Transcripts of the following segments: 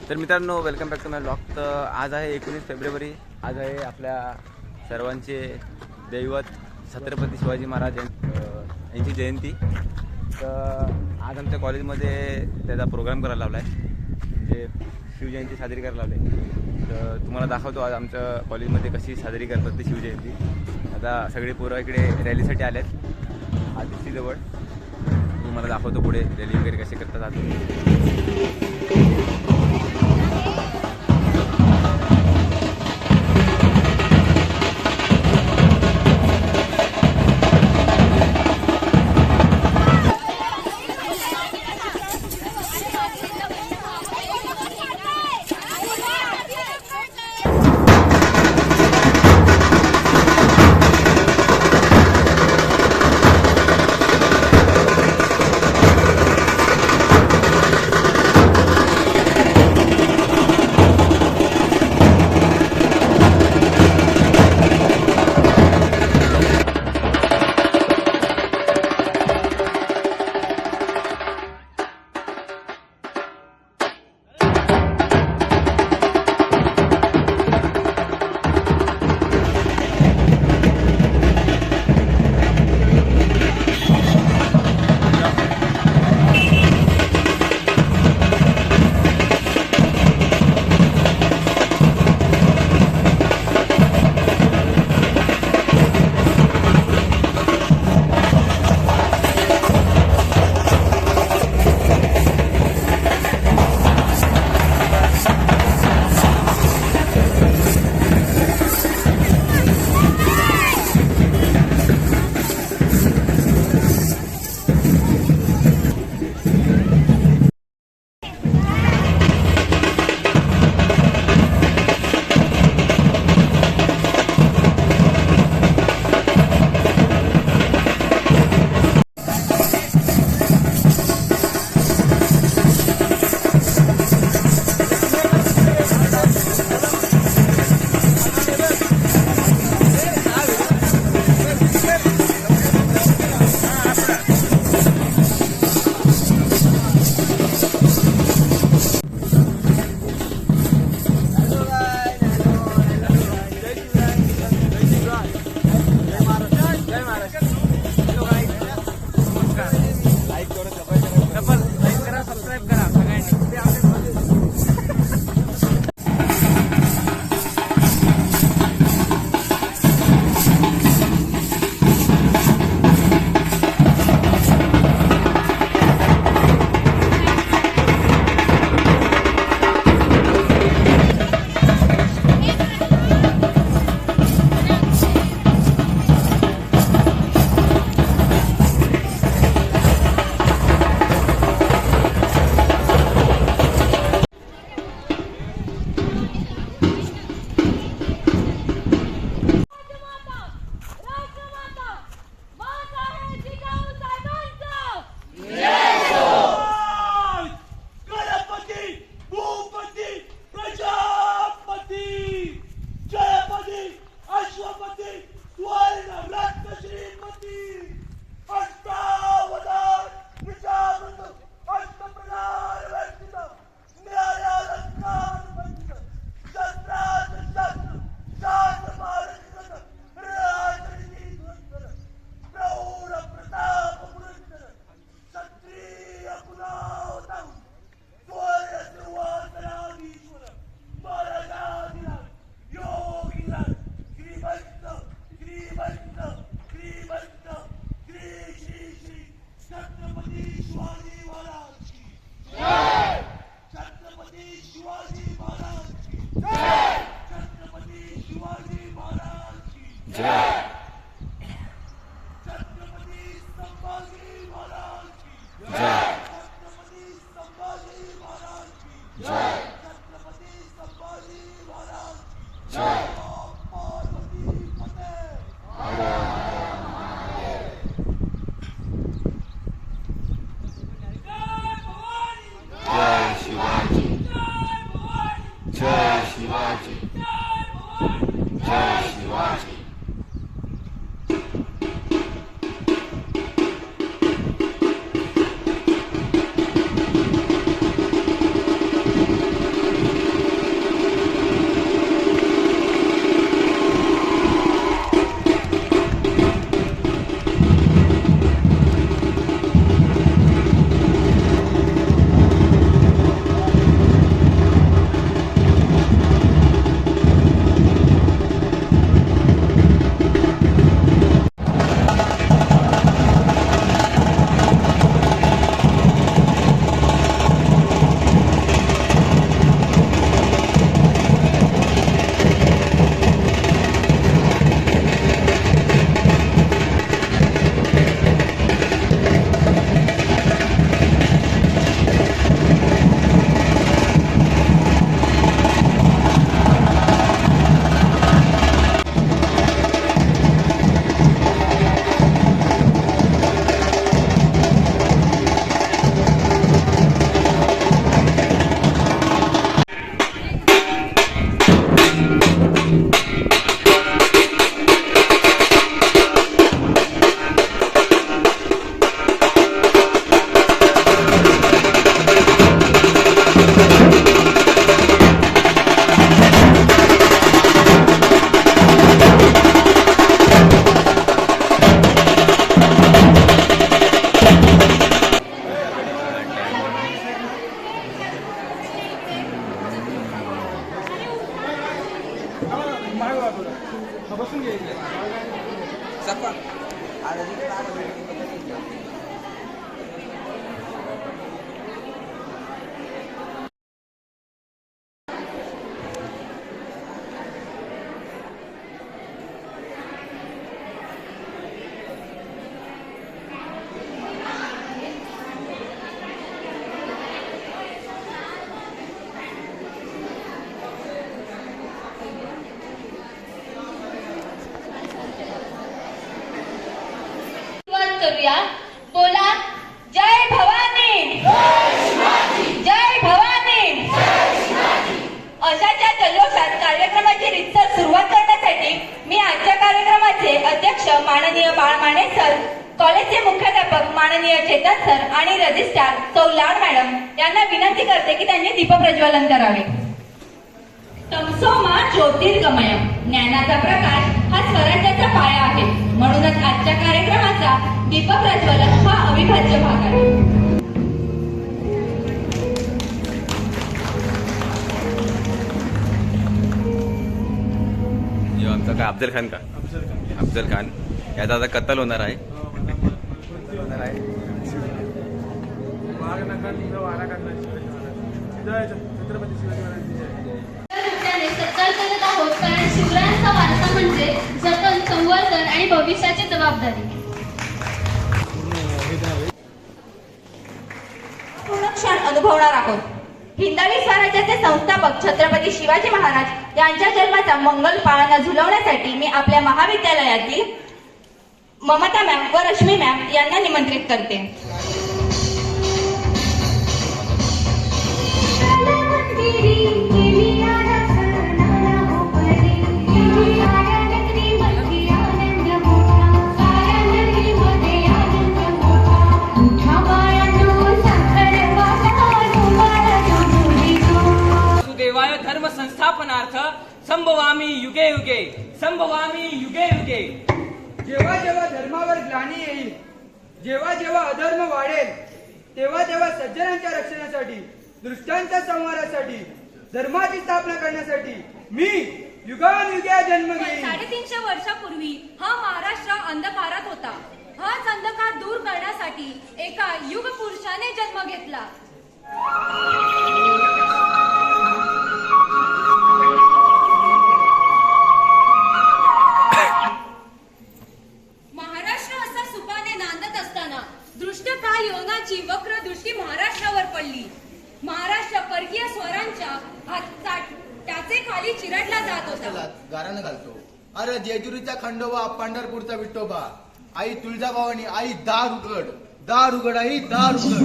तर मित्रांनो, welcome back to my blog. तर आज आहे 19 फेब्रुवारी. आज आहे आपल्या सर्वांचे दैवत छत्रपती शिवाजी महाराज यांची जयंती. तर आज आमच्या कॉलेजमध्ये त्याचा प्रोग्राम करायला लावला आहे, म्हणजे शिवजयंती साजरी करायला लावली. तर तुम्हाला दाखवतो आज आमच्या कॉलेजमध्ये कशी साजरी करतात ती शिवजयंती. आता सगळे पोरं इकडे रॅलीसाठी आले आहेत आदितीजवळ. तुम्हाला दाखवतो पुढे रॅली वगैरे कसे करतात आज. बसून घे करूया. बोला जय भवानी, जय भवानी. अशाच्या जल्लोषात कार्यक्रमाची रीतसर सुरुवात करण्यासाठी मी आजच्या कार्यक्रमाचे अध्यक्ष माननीय बाळमाने सर, कॉलेजचे मुख्याध्यापक माननीय चेतन सर आणि रजिस्ट्रार सौ लाड मॅडम यांना विनंती करते की त्यांनी दीपप्रज्वलन करावे. तमसोमा ज्योतिर्गमय, ज्ञानाचा प्रकाश हा स्वराज्याचा पाया आहे. म्हणूनच आजच्या कार्यक्रमाचा दीपप्रज्वलन हा अविभाज्य भाग आहे. आमचा काय अफजल खान का अफजल खान याचा आता कत्तल होणार आहे. सत्कार करत आहोत कारण शिवरायांचा वारसा म्हणजे जतन, संवर्धन आणि भविष्याची जबाबदारी. पूर्ण क्षण अनुभवणार आहोत. हिंदवी स्वराज्याचे संस्थापक छत्रपती शिवाजी महाराज यांच्या जन्माचा मंगल पाळणा झुलवण्यासाठी मी आपल्या महाविद्यालयातील ममता मॅम व रश्मी मॅम यांना निमंत्रित करते. वासुदेवाय धर्म संस्थापनार्थ संभवामी युगे युगे, संभवामी युगे युगे. जेव्हा जेव्हा धर्मावर ग्लानी येईल, जेव्हा जेव्हा अधर्म वाढेल, तेव्हा तेव्हा सज्जनांच्या रक्षणासाठी, दृष्टांच्या संहारासाठी, धर्माची स्थापना करण्यासाठी मी युगानुयुगे जन्म घेईन. 350 वर्षापूर्वी हा महाराष्ट्र अंधकारात होता. हाच अंधकार दूर करण्यासाठी एका युग पुरुषाने जन्म घेतला. महाराष्ट्र असा सुपाने नांदत असताना दृष्ट काल योनाची वक्र दृष्टी महाराष्ट्रावर पडली. महाराष्ट्र परकीय स्वरांच्या हातात त्याचे खाली चिरडला जात होता. गारानं घालतो. अरे जेजुरीचा खंडोबा, पंढरपूरचा विठोबा, आई तुळजाभवानी, आई दार उघड, दार उघड, आई दार उघड.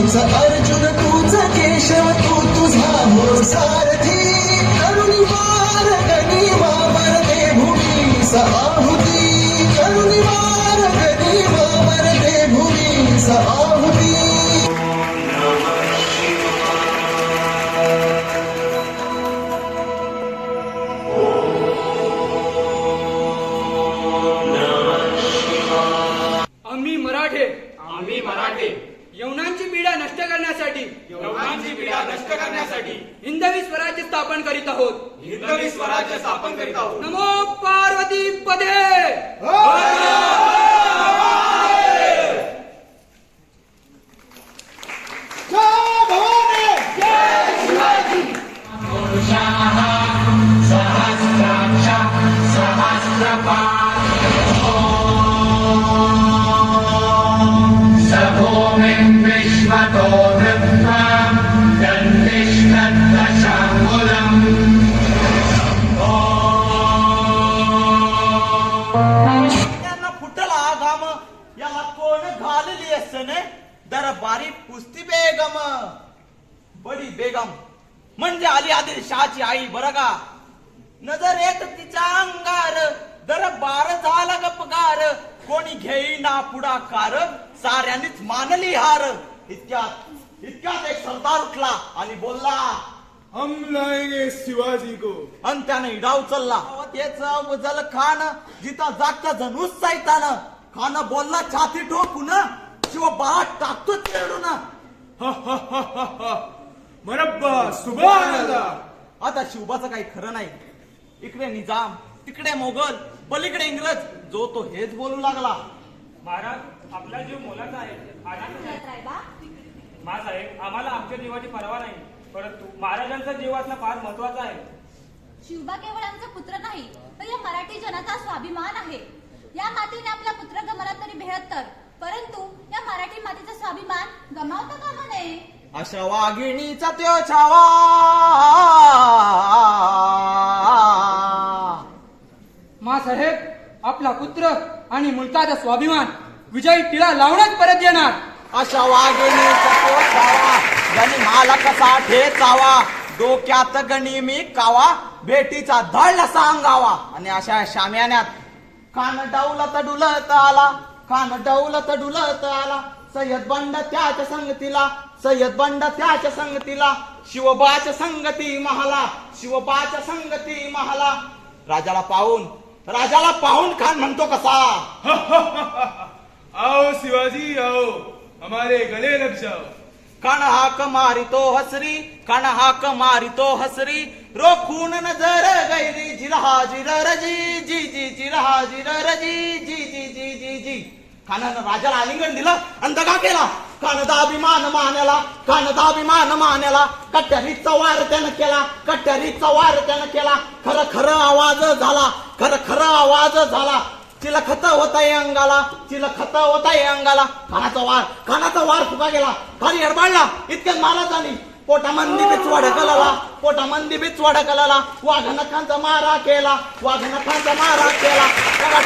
अर्जुन तूच केशव, तू तुझा हो सारथी. करुणी मार गनिमा मरते भूमी आहुती, करुणी मार गनिमा मरते भूमी आहुती. आम्ही मराठे यवनांची पीडा नष्ट करण्यासाठी हिंदवी स्वराज्य स्थापन करीत आहोत. नमो पार्वती पदे. याला कोण घालली असने दरबारी पुस्ती बेगम. बडी बेगम म्हणजे आली आदिलशहाची आई बरं का. नजर येत तिच्या अंगार दरबार झाला गपगार, कोणी घेईना पुढाकार, साऱ्यांनीच मानली हार. इतक्यात एक सरदार उठला आणि बोलला, हम लाएंगे शिवाजी को. आणि त्याने डाव चालला. तेच उजल खान जिथं जागता जणूच सैतान. खान बोलला छाती ठोकून, शिव बाळा टाकतो चेडून. मरब्बा सुभान अल्लाह. आता शिवबाचं काही खरं नाही. इकडे निजाम, तिकडे मोगल, पलीकडे इंग्रज, जो तो हेच बोलू लागला. महाराज आपला जीव मोलाचा आहे. साहेब आम्हाला आमच्या जीवाची पर्वा नाही, परंतु महाराजांचा जीव असणं फार महत्वाचा आहे. शिवबा केवळ आमचा पुत्र नाही, तर या मराठी जनाचा स्वाभिमान आहे. या मातीने आपला पुत्र गमावला तरी बेहत्तर, परंतु या मराठी मातीचा स्वाभिमान गमावता कामा नये. अशा वाघिणीचा त्यो छावा. मासाहेब आपला पुत्र आणि मुलकाचा स्वाभिमान विजयी टिळा लावूनच परत येणार. अशा वाघिणीचा त्यो छावा, ज्याने मला कसा ठेचावा, डोक्यात गणी मी कावा, भेटीचा धडला सांगावा. आणि अशा शाम्यान्यात कान डौलत डुलत आला, कान डौलत डुलत आला. सय्यद बंड त्याच्या संगतीला, सय्यद बंड त्याच्या संगतीला, शिवबाच्या संगती महाला, शिवबाच्या संगती महाला. राजाला पाहून खान म्हणतो कसा, आओ शिवाजी आओ, हमारे गले लग जाओ. कण हाक मारितो हसरी, कण हाक मारितो हसरी, रोखून नजर गैरी, जिरहा जिरर जी जी जी, जिरहा जिरर जी जी जी जी जी जी. खानानं राजाला आलिंगन दिलं आणि दगा केला. कानदाभिमान मानला, कानदाभिमान मानला. कट्यारीचा वार त्यानं केला, कट्यारीचा वार त्यानं केला. खरं खरं आवाज झाला, खरं खरं आवाज झाला. चिलखत होता अंगाला, चिलखत होता अंगाला. खानाचा वार फुका गेला, खाली हडबाडला. इतक्यात महाराजांनी पोटामंदी बिचवाड कलाला, पोटामंदी बिचवाड कलाला. वाघनखांचा मारा केला, वाघनखांचा मारा केला. कडा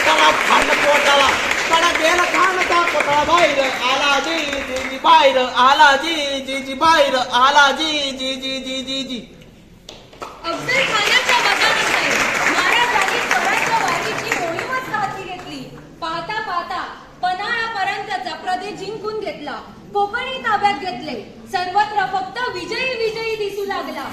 खांड पोटाला, कडा गेला खानचा पोटा बाहेर आला जी जी जी, बाहेर आला जी जी जी, बाहेर आला जी जी जी जी जी जी. अफजल खानाच्या वजानंतर महाराजांनी स्वराज्य वारीची मोहीमच हाती घेतली. पाहता पाहता पन्हाळापर्यंतचा प्रदेश जिंकून घेतला, कोकणी ताब्यात घेतले. सर्वत्र फक्त विजयी विजयी दिसू लागला.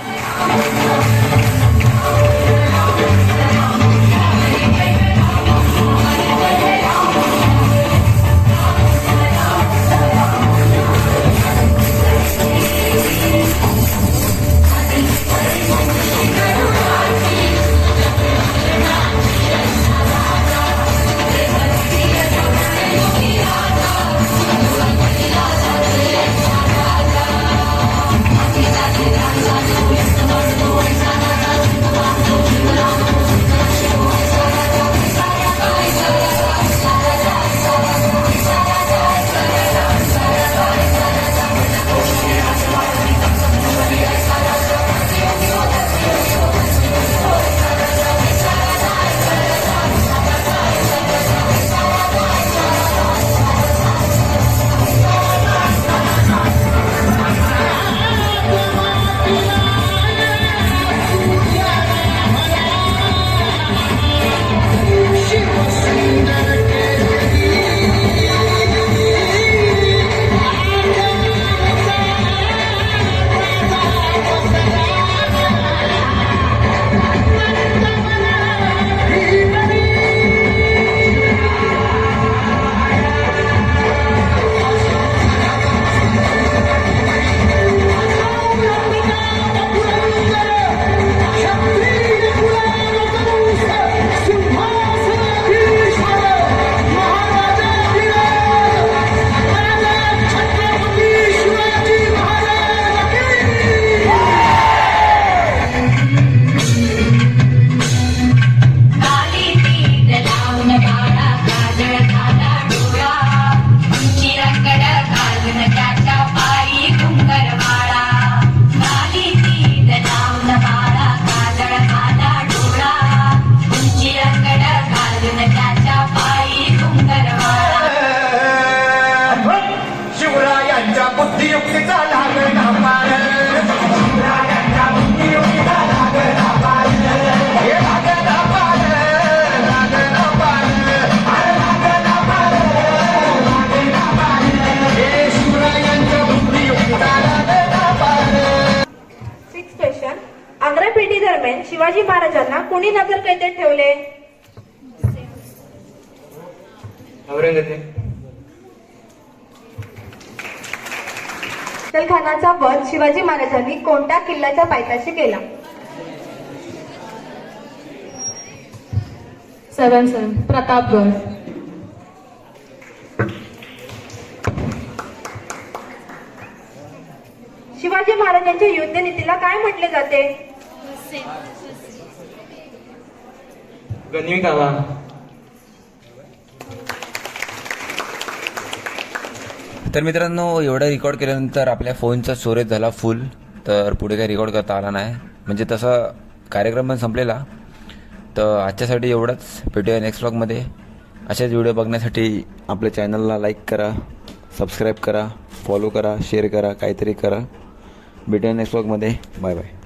शिवाजी महाराजांना कोणी नगरकैदेत ठेवले? औरंगजेब. अफजलखानाचा वध शिवाजी महाराजांनी कोणत्या किल्ल्याच्या पायथ्याशी केला? 7 प्रतापगड. शिवाजी महाराजांच्या युद्धनीतीला काय म्हटले जाते? गनिमी कावा. तर मित्रांनो, एवढं रेकॉर्ड केल्यानंतर आपल्या फोनचा स्टोरेज झाला फुल, तर पुढे काही रेकॉर्ड करता आला नाही. म्हणजे तसा कार्यक्रम पण संपलेला. तर आजच्यासाठी एवढंच. भेटूया नेक्स्ट व्लॉगमध्ये. असेच व्हिडिओ बघण्यासाठी आपल्या चॅनलला लाईक करा, सबस्क्राईब करा, फॉलो करा, शेअर करा, काहीतरी करा. भेटूया नेक्स्ट व्लॉगमध्ये. Bye bye.